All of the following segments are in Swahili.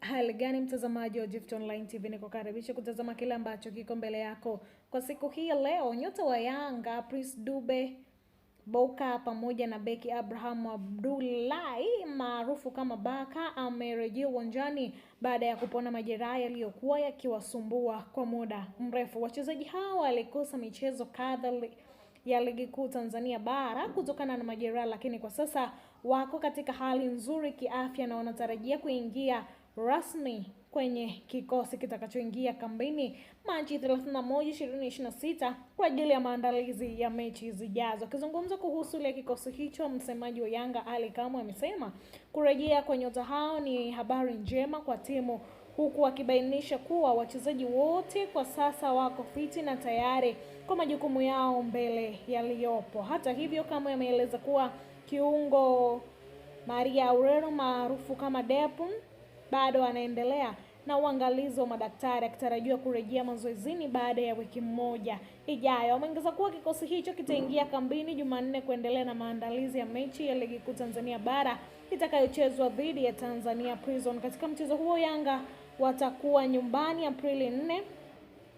Hali gani mtazamaji wa Gift Online TV, nikukaribisha kutazama kile ambacho kiko mbele yako kwa siku hii leo. Nyota wa Yanga Prince Dube Bouka pamoja na beki Abraham Abdullahi maarufu kama Baka amerejea uwanjani baada ya kupona majeraha yaliyokuwa yakiwasumbua kwa muda mrefu. Wachezaji hao walikosa michezo kadhaa ya ligi kuu Tanzania bara kutokana na majeraha, lakini kwa sasa wako katika hali nzuri kiafya na wanatarajia kuingia rasmi kwenye kikosi kitakachoingia kambini Machi 31, 2026 kwa ajili ya maandalizi ya mechi zijazo. Akizungumza kuhusu ile kikosi hicho, msemaji wa Yanga Ally Kamwe amesema kurejea kwa nyota hao ni habari njema kwa timu, huku akibainisha kuwa wachezaji wote kwa sasa wako fiti na tayari kwa majukumu yao mbele yaliyopo. Hata hivyo, Kamwe ameeleza kuwa kiungo Maria Aurero maarufu kama Depun bado anaendelea na uangalizi wa madaktari, akitarajiwa kurejea mazoezini baada ya wiki moja ijayo. Ameongeza kuwa kikosi hicho kitaingia kambini Jumanne kuendelea na maandalizi ya mechi ya ligi kuu Tanzania bara itakayochezwa dhidi ya Tanzania Prison. Katika mchezo huo, Yanga watakuwa nyumbani Aprili 4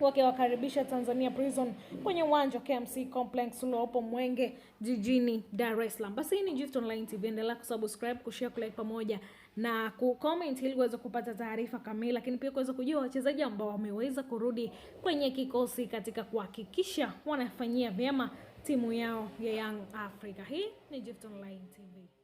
wakiwakaribisha Tanzania Prison kwenye uwanja wa KMC Complex uliopo Mwenge jijini Dar es Salaam. Basi hii ni Gift Online TV, endelea kusubscribe, kushare, kulike pamoja na kucomment ili uweze kupata taarifa kamili, lakini pia kuweza kujua wachezaji ambao wameweza kurudi kwenye kikosi katika kuhakikisha wanafanyia vyema timu yao ya Young Africa. Hii ni Gift Online TV.